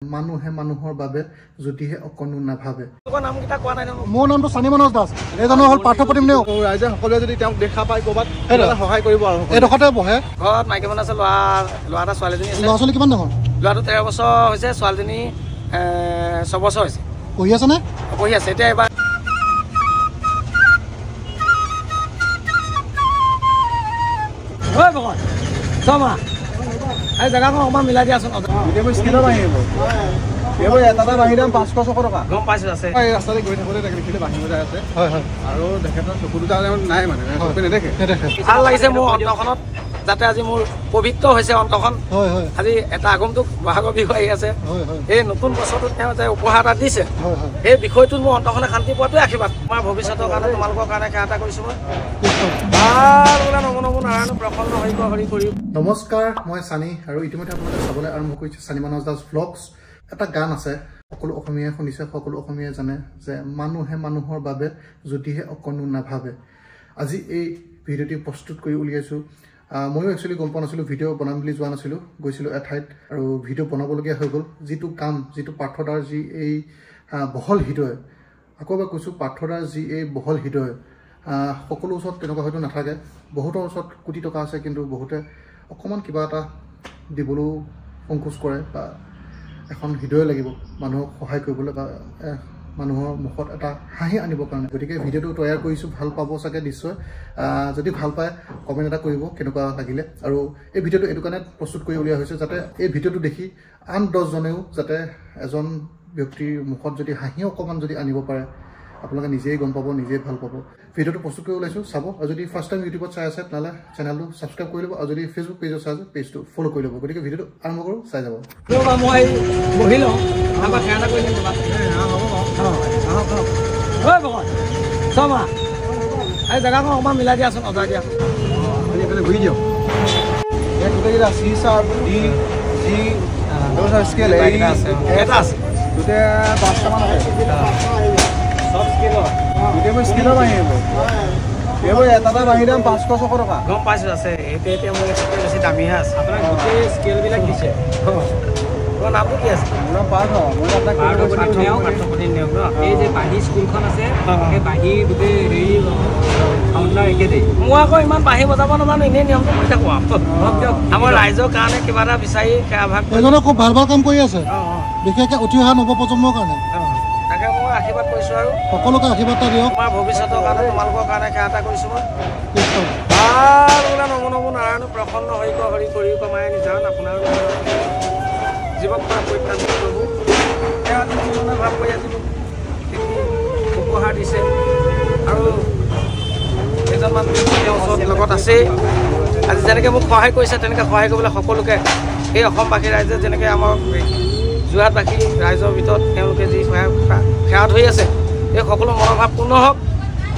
মানুহে মানুহৰ বাবে যদিহে অকণো নাভাবে। মোৰ নামটো চানি মানস দাস, এইজনৰ হ'ল পাৰ্থপ্ৰতিম নেওগ। ৰাইজে সকলোৱে যদি তেওঁক দেখা পায় ক'ৰবাত সহায় কৰিব আৰু এইডোখৰতে বহে। ঘৰত মাইকী মানুহ আছে, ল'ৰা এটা ছোৱালীজনী আছে। ল'ৰা ছোৱালী কিমান ডাঙৰ? ল'ৰাটো 13 বছৰ হৈছে, ছোৱালীজনী 6 বছৰ হৈছে। পঢ়ি আছে নে? পঢ়ি আছে। এতিয়া এবাৰ জেগাখন অকণমান মিলাই দিয়াচোন। স্কিলত আহিব এইবোৰ এটা বাঢ়ি দাম 500-600 টকা। গম পাইছোঁ আছে। এই ৰাস্তাতে গৈ থাকোঁতে দেখিলে বাঢ়ি যায় আছে। হয় হয়। আৰু তেখেতৰ চকু দুটা নাই মানে নেদেখে। ভাল লাগিছে মোৰ অন্তৰখনত, যাতে আজি মোৰ পবিত্ৰ হৈছে অন্তৰখন। হয় হয়। আজি এটা আগন্তুক বহাগৰ বিহু আহি আছে। হয় হয়। এই নতুন বছৰটোত তেওঁ যে উপহাৰ এটা দিছে, হয় হয়। সেই বিষয়টোত মোৰ অন্তৰখনে শান্তি পোৱাটোৱে আশীৰ্বাদ। তোমাৰ ভৱিষ্যতৰ কাৰণে, তোমালোকৰ কাৰণে সেৱা এটা কৰিছোঁ মই। ভাল বোলে নমো নমো নাৰায়ণ প্ৰসন্ন হৰি কৰি। নমস্কাৰ, মই চানি আৰু ইতিমধ্যে আপোনালোকে চাবলৈ আৰম্ভ কৰিছে চানি মানস দাস ভ্লগছ। এটা গান আছে, সকলো অসমীয়াই শুনিছে, সকলো অসমীয়াই জানে যে মানুহে মানুহৰ বাবে যদিহে অকণো নাভাবে। আজি এই ভিডিঅ'টি প্ৰস্তুত কৰি উলিয়াইছোঁ। ময়ো একচুৱেলি গম পোৱা নাছিলোঁ, ভিডিঅ' বনাম বুলি যোৱা নাছিলোঁ, গৈছিলোঁ এঠাইত আৰু ভিডিঅ' বনাবলগীয়া হৈ গ'ল। যিটো কাম, যিটো পাৰ্থদাৰ যি এই বহল হৃদয়, আকৌ এবাৰ কৈছোঁ, পাৰ্থদাৰ যি এই বহল হৃদয়, সকলো ওচৰত তেনেকুৱা হয়তো নাথাকে। বহুতৰ ওচৰত কোটি টকা আছে, কিন্তু বহুতে অকণমান কিবা এটা দিবলৈও সংকোচ কৰে, বা এখন হৃদয় লাগিব মানুহক সহায় কৰিবলৈ বা মানুহৰ মুখত এটা হাঁহি আনিবৰ কাৰণে। গতিকে ভিডিঅ'টো তৈয়াৰ কৰিছোঁ, ভাল পাব চাগে নিশ্চয়। যদি ভাল পায় কমেণ্ট এটা কৰিব কেনেকুৱা লাগিলে। আৰু এই ভিডিঅ'টো এইটো কাৰণে প্ৰস্তুত কৰি উলিওৱা হৈছে, যাতে এই ভিডিঅ'টো দেখি আন 10 জনেও যাতে এজন ব্যক্তিৰ মুখত যদি হাঁহি অকণমান যদি আনিব পাৰে, আপোনালোকে নিজেই গম পাব, নিজেই ভাল পাব। ভিডিঅ'টো প্ৰস্তুত কৰি ওলাইছোঁ, চাব। আৰু যদি ফাৰ্ষ্ট টাইম ইউটিউবত চাই আছে তেনেহ'লে চেনেলটো ছাবস্ক্ৰাইব কৰি ল'ব, আৰু যদি ফেচবুক পেজত চাই আছে পেজটো ফ'ল' কৰি ল'ব। গতিকে ভিডিঅ'টো আৰম্ভ কৰোঁ, চাই যাব। মই বহি লওঁ, আমাৰ সেৱা এটা কৰি দিম তোমাক। চমা এই জেগাখন অকণমান মিলাই দিয়াচোন, অজাই দিয়া। ঘূৰি দিয়ক গোটেইকেইটা C sharp D G scale এটা আছে, গোটেই 5টামান আছে। চব স্কেলৰ গোটেইবোৰ স্কেলত আহিব। এইবোৰ এটা বাঢ়ি দাম 500-600 টকা। গম পাইছোঁ আছে। এতিয়া মোৰ বেছি দামীহে আছে। আপোনাক গোটেই স্কেলবিলাক দিছে। তোমাৰ নামটো কি আছে? মোৰ নাম পাৰ্থ। মই আপোনাক এই যে বাঁহী স্কুলখন আছে, সেই বাঁহী গোটেই হেৰি কাউণ্টাৰ একেদেই। মই আকৌ ইমান বাঁহী বজাব নাজানো, এনেই নিয়মটো কৰি থাকোঁ আৰু। আমাৰ ৰাইজৰ কাৰণে কিবা এটা বিচাৰি সেৱা ভাগ। এজনে খুব ভাল ভাল কাম কৰি আছে, বিশেষকৈ উঠি অহা নৱপ্ৰজন্মৰ কাৰণে। তাকে মই আশীৰ্বাদ কৰিছোঁ আৰু সকলোকে আশীৰ্বাদ এটা দিয়ক। তোমাৰ ভৱিষ্যতৰ কাৰণে, তোমালোকৰ কাৰণে সেৱা এটা কৰিছোঁ মই। ভাল বোলে নমো নমো নাৰায়ণ প্ৰসন্ন হৰি কৰি কমাই নিজান আপোনাৰ জীৱক পৰা পৰিত্ৰাণ প্ৰভু। তেওঁ আজি জীৱনৰ ভাৱ কৰি আজি মোক উপহাৰ দিছে, আৰু এজন মানুহ তেওঁৰ ওচৰত লগত আছেই। আজি যেনেকৈ মোক সহায় কৰিছে, তেনেকৈ সহায় কৰিবলৈ সকলোকে, এই অসমবাসী ৰাইজে যেনেকৈ আমাৰ যোৰহাটবাসী ৰাইজৰ ভিতৰত তেওঁলোকে যি সেৱা ধৰি আছে, এই সকলো মনোভাৱ পূৰ্ণ হওক,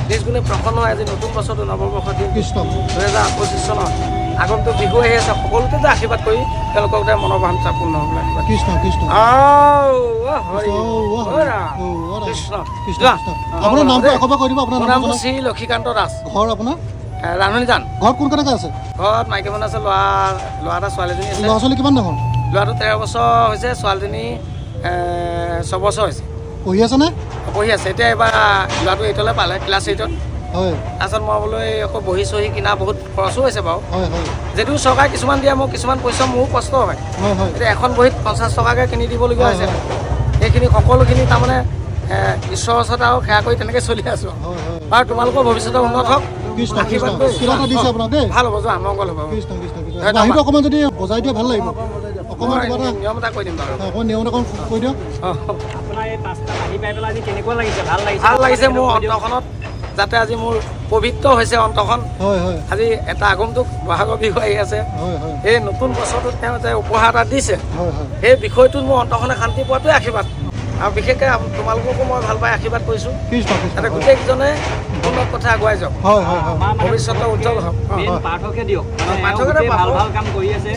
নিজ গুণে প্ৰসন্ন হয়। আজি নতুন বছৰটো নৱবৰ্ষ দিন 2025 চনৰ আগন্তুক বিহু আহি আছে। সকলোকে যে আশীৰ্বাদ কৰি তেওঁলোকক মনোবাঞ্ছা পূৰ্ণ হ'ব লাগিব। কৃষ্ণ কৃষ্ণ। আপোনাৰ নামটো আকৌ কৈ দিব। আপোনাৰ নামটো শ্ৰী লক্ষীকান্ত দাস। ঘৰ আপোনাৰ? ৰান্ধনীজান। ঘৰত কোন কেনেকৈ আছে? ঘৰত মাইকী মানুহ আছে, ল'ৰা এটা ছোৱালীজনী আছে। ল'ৰা ছোৱালী কিমান ডাঙৰ? ল'ৰাটো 13 বছৰ হৈছে, ছোৱালীজনী 6 বছৰ হৈছে। পঢ়ি আছে নে? পঢ়ি আছে। এতিয়া এবাৰ ল'ৰাটো 8লৈ পালে, ক্লাছ 8ত। হয়। তাৰপিছত মই বোলো আকৌ বহি চহি কিনা বহুত খৰচো হৈছে বাৰু। হয় হয়। যদিও চৰকাৰে কিছুমান দিয়ে, মোক কিছুমান পইচা মোৰো কষ্ট হয়। হয় হয়। এতিয়া এখন বহীত 50 টকাকৈ কিনি দিবলগীয়া হৈছে। এইখিনি সকলোখিনি তাৰমানে ঈশ্বৰৰ ওচৰত আৰু সেৱা কৰি তেনেকৈ চলি আছোঁ। আৰু তোমালোকৰ ভৱিষ্যতৰ উন্নত হওক, আশীৰ্বাদ ভাল হ'ব, যোৱা মংগল হ'ব। অকণমান যদি বজাই দিয়ে ভাল লাগিব। অকণমান নিয়ম এটা কৈ দিম বাৰু। নিয়ম এটা কৈ দিয়ক। আপোনাৰ এই 5টা বাঁহী পাই পেলাই আজি কেনেকুৱা লাগিছে? ভাল লাগিছে? ভাল লাগিছে মোৰ অন্তৰখনত, যাতে আজি মোৰ পবিত্ৰ হৈছে অন্তৰখন। আজি এটা আগন্তুক বহাগৰ বিহু আহি আছে। এই নতুন বছৰটোত তেওঁ যে উপহাৰ এটা দিছে, সেই বিষয়টোত মোৰ অন্তৰখনে শান্তি পোৱাটোৱে আশীৰ্বাদ। আৰু বিশেষকৈ তোমালোককো মই ভাল পাই আশীৰ্বাদ কৰিছোঁ, যাতে গোটেইকেইজনে উন্নত কথা আগুৱাই যাওক, ভৱিষ্যতৰ উজ্জ্বল হওক। পাৰ্থকে দিয়ক, ভাল ভাল কাম কৰি আছে,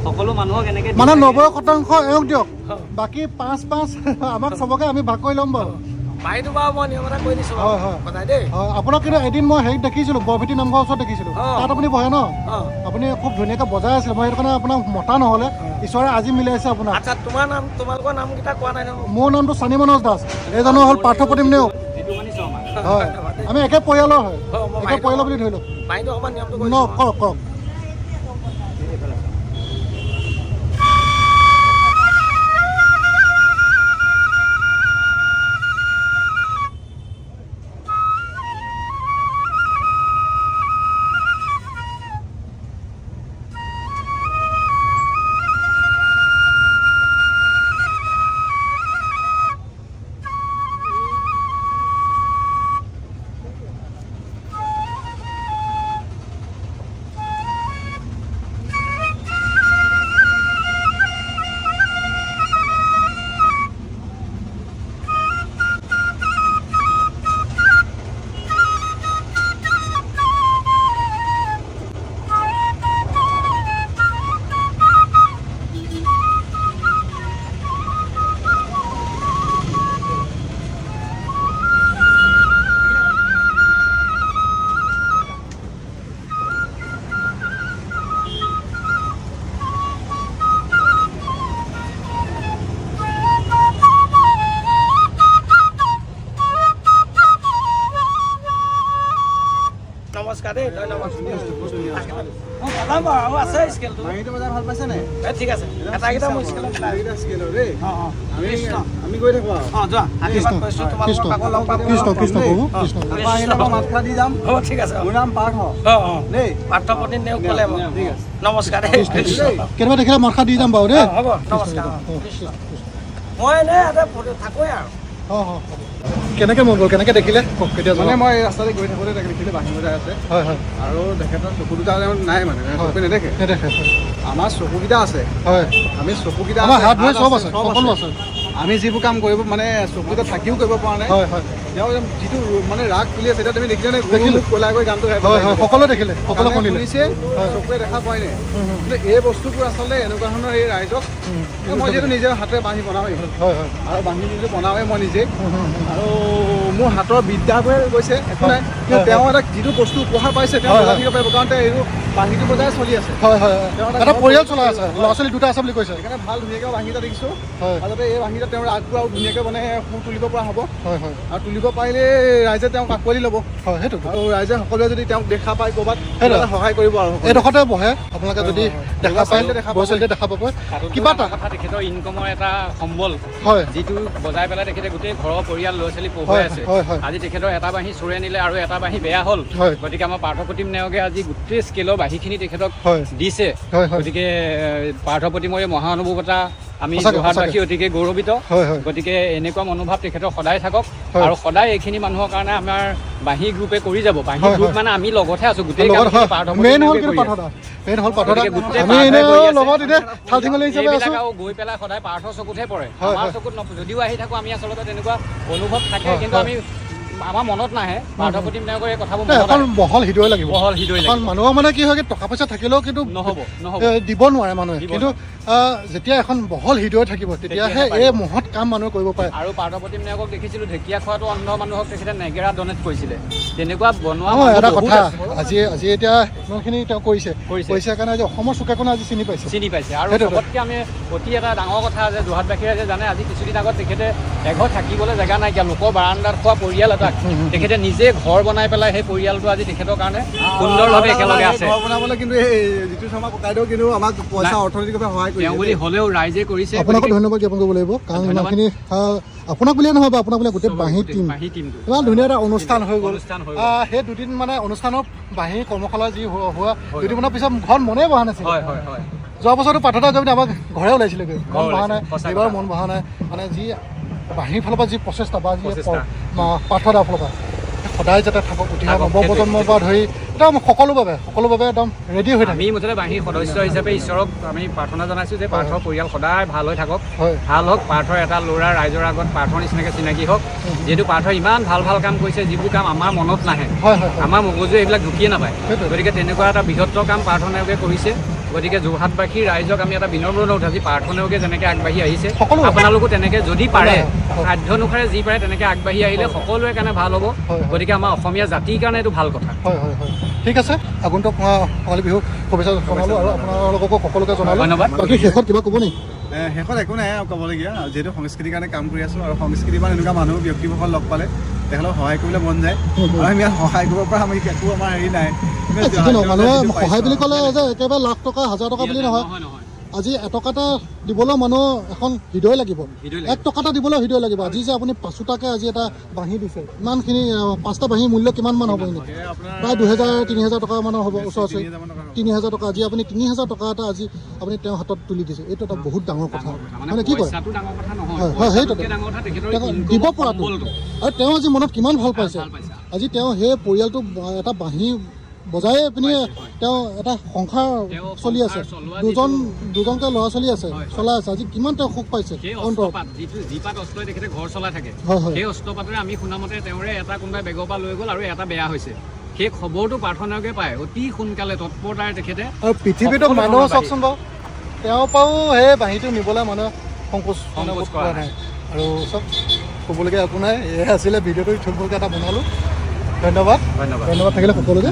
সকলো মানুহক এনেকৈ মানে 90% এওঁক দিয়ক, বাকী 5-5 আমাক চবকে আমি ভাগ কৰি ল'ম বাৰু। বাহিৰটো বাৰু মই নিয়ম এটা কৰি দিছোঁ সদায় দেই। আপোনাক কিন্তু এদিন মই হেৰিত দেখিছিলোঁ, বৰভেটি নামঘৰৰ ওচৰত দেখিছিলোঁ, তাত আপুনি বহে ন? আপুনি খুব ধুনীয়াকৈ বজাই আছিলে, মই সেইটো কাৰণে আপোনাক মতা নহ'লে, ঈশ্বৰে আজি মিলাইছে আপোনাক। আচ্ছা, তোমাৰ নাম, তোমালোকৰ নামকেইটা কোৱা নাই নহয়? মোৰ নামটো চানি মনোজ দাস, এইজনো হ'ল পাৰ্থপ্ৰতিম নেওগ। হয়, আমি একে পৰিয়ালৰ হয়, একে পৰিয়ালৰ বুলি ধৰি লওক। বাহিৰটো অকণমান নিয়মটো ন কৰক কৰক। নমস্কাৰ দেই, ধন্যবাদ। আছে স্কেলটো বাহিৰটো বজাই ভাল পাইছে নাই? ঠিক আছে, এটাকেইটা মোৰ স্কেলত স্কেলৰ দেই। আমি গৈ থাকোঁ আৰু যোৱা। আশীৰ্বাদ কৰিছোঁ, তোমালোকক আকৌ লগ পাম। কৃষ্ণ কৃষ্ণ প্ৰভু কৃষ্ণ। আহিলে মই মাত খাই দি যাম। হ'ব, ঠিক আছে। মোৰ নাম পাৰ্থ দেই। পাৰ্থপ্ৰতিম নেওগ ক'লে মই। ঠিক আছে, নমস্কাৰ দেই। কেতিয়াবা দেখিলে মাৰ্খা দি যাম বাৰু দেই। হ'ব, নমস্কাৰ। মই এনেই ইয়াতে থাকোঁৱেই আৰু। কেনেকৈ মন গ'ল, কেনেকৈ দেখিলে কওক কেতিয়া? মানে মই এই ৰাস্তাতে গৈ থাকোঁতে তাকে দেখিলে বাঁহী বজাই আছে। হয় হয়। আৰু তেখেতৰ চকু দুটা নাই, মানে চকু নেদেখে। নেদেখে। আমাৰ চকুকেইটা আছে। হয়, আমি চকুকেইটা আমাৰ হাত ভৰি চব আছে, সকলো আছে। আমি যিবোৰ কাম কৰিব মানে চকুকেইটা থাকিও কৰিব পৰা নাই। হয় হয়। তেওঁ যিটো মানে ৰাগ তুলি আছে, এতিয়া তুমি দেখিলে নে? দেখিলোঁ ক'লাকৈ গানটো গাই। হয় হয়, সকলোৱে দেখিলে, সকলো শুনিলে। শুনিছে, চকুৱে দেখা পোৱাই নাই। কিন্তু এই বস্তুবোৰ আচলতে এনেকুৱা ধৰণৰ এই ৰাইজক মই যিহেতু নিজে হাতেৰে বাঁহী বনাওঁৱেই। হয় হয়। আৰু বাঁহী নিজে বনাওঁৱেই মই নিজে। আৰু মোৰ হাতৰ বিদ্যাবোৰে গৈছে, একো নাই। কিন্তু তেওঁ এটা যিটো বস্তু উপহাৰ পাইছে, তেওঁ বজাই থাকিব পাৰিব, কাৰণ তেওঁ এইটো বাঁহীটো বজাই চলি আছে। হয় হয়, এটা পৰিয়াল চলাই আছে, ল'ৰা ছোৱালী দুটা আছে বুলি কৈছে। সেইকাৰণে ভাল ধুনীয়াকৈ বাঁহী এটা দেখিছোঁ। হয়, আচলতে এই বাঁহীটা তেওঁৰ ৰাগটো আৰু ধুনীয়াকৈ মানে সুৰ তুলিব পৰা হ'ব। হয় হয়। আৰু তুলিব পাৰিলে ৰাইজে তেওঁক আঁকোৱালি ল'ব। হয়, সেইটো। আৰু ৰাইজে সকলোৱে যদি তেওঁক দেখা পায় ক'ৰবাত সহায় কৰিব আৰু এইডোখৰতে বহে, আপোনালোকে যদি দেখা পায়, বছৰতে দেখা পাব। কিবা এটা তেখেতৰ ইনকমৰ এটা সম্বল, হয়, যিটো বজাই পেলাই তেখেতে গোটেই ঘৰৰ পৰিয়াল ল'ৰা ছোৱালী পঢ়ুৱাই আছে। আজি তেখেতৰ এটা বাঁহী চোৰে নিলে আৰু এটা বাঁহী বেয়া হ'ল, গতিকে আমাৰ পাৰ্থপ্ৰতিম নেওগে আজি গোটেই স্কেলৰ বাঁহীখিনি তেখেতক দিছে। গতিকে পাৰ্থপ্ৰতিমৰ মহানুভৱতা আমি যোৰহাটবাসী অতিকে গৌৰৱিত। গতিকে এনেকুৱা মনোভাৱ তেখেতৰ সদায় থাকক, আৰু সদায় এইখিনি মানুহৰ কাৰণে আমাৰ বাঁহী গ্ৰুপে কৰি যাব। বাঁহী গ্ৰুপ মানে আমি লগতহে আছো, গোটেই গৈ পেলাই সদায় পাৰ্থৰ চকুতহে পৰে, আমাৰ চকুত নপৰে। যদিও আহি থাকো আমি আচলতে তেনেকুৱা অনুভৱ থাকে, কিন্তু আমি আমাৰ মনত নাহে। পাৰ্থপ্ৰতিম নেওগৰ এই কথাবোৰ বহল হৃদয় লাগিব। বহল হৃদয় লাগিব। মানুহৰ মানে কি হয়, টকা পইচা থাকিলেও কিন্তু নহ'ব, দিব নোৱাৰে মানুহে। কিন্তু যেতিয়া এখন বহল হৃদয় থাকিব, তেতিয়াহে এই মহৎ কাম মানুহে কৰিব পাৰে। আৰু পাৰ্থপ্ৰতিম নেওগক দেখিছিলো ঢেকীয়া খোৱাটো অন্ধ মানুহক তেখেতে নেগেৰা ডনেট কৰিছিলে। তেনেকুৱা বনোৱা এটা কথা, আজি এতিয়া ইমানখিনি তেওঁ কৰিছে কাৰণে আজি অসমৰ চুকে কোণে আজি চিনি পাইছে। আৰু চবতকে আমি অতি এটা ডাঙৰ কথা যে যোৰহাটবাসীয়ে যে জানে, আজি কিছুদিন আগত তেখেতে এঘৰ থাকিবলৈ জেগা নাইকিয়া, লোকৰ বাৰান্দাত খোৱা পৰিয়াল এটা তেখেতে নিজে ঘৰ বনাই পেলাই সেই পৰিয়ালটো আজি তেখেতৰ কাৰণে সুন্দৰভাৱে একেলগে আছে। ঘৰ বনাবলৈ কিন্তু এই জিতু শৰ্মা ককাইদেউ কিন্তু আমাক পইচা অৰ্থনৈতিকভাৱে সহায় কৰিছে। তেওঁ বুলি হ'লেও ৰাইজে কৰিছে। আপোনাকো ধন্যবাদ জ্ঞাপন কৰিব লাগিব, কাৰণ ইমানখিনি আপোনাক বুলিয়ে নহয়, আপোনাক বুলিয়ে গোটেই বাঁহী টিমটো ইমান ধুনীয়া এটা অনুষ্ঠান হৈ গ'ল। সেই দুদিন মানে অনুষ্ঠানৰ বাঁহী কৰ্মশালা যি হোৱা দুদিনমানৰ পিছত ঘৰত মনে বহা নাছিল। যোৱা বছৰটো পাঠটা যাবি আমাক ঘৰে ওলাইছিলেগৈ, মন বহা নাই। এইবাৰ মন বহা নাই, মানে যি বাঁহীৰ ফালৰ পৰা যি প্ৰচেষ্টা বা যি পাঠদাৰ ফালৰ পৰা সদায় যাতে থাকক, উঠি অহা নৱপ্ৰজন্মৰ পৰা ধৰি একদম সকলো বাবে একদম ৰেডি হৈ থাকে। আমি মুঠতে বাঁহীৰ সদস্য হিচাপে ঈশ্বৰক আমি প্ৰাৰ্থনা জনাইছোঁ যে পাৰ্থৰ পৰিয়াল সদায় ভাল হৈ থাকক, ভাল হওক। পাৰ্থৰ এটা ল'ৰা ৰাইজৰ আগত পাৰ্থৰ নিচিনাকৈ চিনাকি হওক। যিহেতু পাৰ্থই ইমান ভাল কাম কৰিছে, যিবোৰ কাম আমাৰ মনত নাহে, আমাৰ মগজুৱে এইবিলাক ঢুকিয়ে নাপায়। গতিকে তেনেকুৱা এটা বৃহত্তৰ কাম পাৰ্থ নেওগে কৰিছে। গতিকে যোৰহাটবাসী ৰাইজক আমি এটা বিনম্ৰ অনুৰোধ আজি প্ৰাৰ্থনায়োগে যেনেকৈ আগবাঢ়ি আহিছে আপোনালোকো তেনেকৈ যদি পাৰে সাধ্য অনুসাৰে যি পাৰে তেনেকৈ আগবাঢ়ি আহিলে সকলোৰে কাৰণে ভাল হ'ব গতিকে আমাৰ অসমীয়া জাতিৰ কাৰণে এইটো ভাল কথা হয় হয় হয় ঠিক আছে আগন্তুক কঙালী বিহু শুভেচ্ছা জনালোঁ আৰু আপোনালোককো সকলোকে জনালোঁ ধন্যবাদ বাকী শেষত কিবা ক'ব নেকি শেষত একো নাই আৰু ক'বলগীয়া যিহেতু সংস্কৃতিৰ কাৰণে কাম কৰি আছোঁ আৰু সংস্কৃতি বা এনেকুৱা মানুহ ব্যক্তিসকল লগ পালে তেখেতক সহায় কৰিবলৈ মন যায় আৰু আমি ইয়াত সহায় কৰিব পৰা আমি একো আমাৰ হেৰি নাই মানুহে সহায় বুলি ক'লে যে একেবাৰে লাখ টকা 1000 টকা বুলি নহয় আজি এটকা এটা দিবলৈ মানুহ এখন হৃদয় লাগিব 1 টকা এটা দিবলৈ হৃদয় লাগিব আজি যে আপুনি 5টাকে আজি এটা বাঁহী দিছে ইমানখিনি 5টা বাঁহীৰ মূল্য কিমান মান হ'ব নেকি প্ৰায় 2000-3000 টকা মানৰ হ'ব ওচৰতে 3000 টকা আজি আপুনি 3000 টকা এটা আজি আপুনি তেওঁৰ হাতত তুলি দিছে এইটো এটা বহুত ডাঙৰ কথা মানে কি কয় হয় সেইটো দিব পৰাটো আৰু তেওঁ আজি মনত কিমান ভাল পাইছে আজি তেওঁ সেই পৰিয়ালটো এটা বাঁহী বজাই পিনি তেওঁ এটা সংসাৰ চলি আছে দুজনকে ল'ৰা ছোৱালী আছে চলাই আছে আজি কিমান তেওঁ সুখ পাইছে যিপাত অস্ত্ৰই তেখেতে ঘৰ চলাই থাকে সেই অস্ত্ৰপাতেৰে আমি শুনামতে তেওঁৰে এটা কোনোবাই বেগৰ পৰা লৈ গ'ল আৰু এটা বেয়া হৈছে সেই খবৰটো প্ৰাৰ্থনায়োগে পায় অতি সোনকালে তৎপৰতাৰে তেখেতে আৰু পৃথিৱীতো মানুহ চাওকচোন বাৰু তেওঁৰ পৰাও সেই বাঁহীটো নিবলৈ মানুহে সংকোচ কৰা নাই আৰু চব ক'বলগীয়া একো নাই এয়া আছিলে ভিডিঅ'টো থুলমূলকৈ এটা বনালোঁ ধন্যবাদ থাকিলে সকলোকে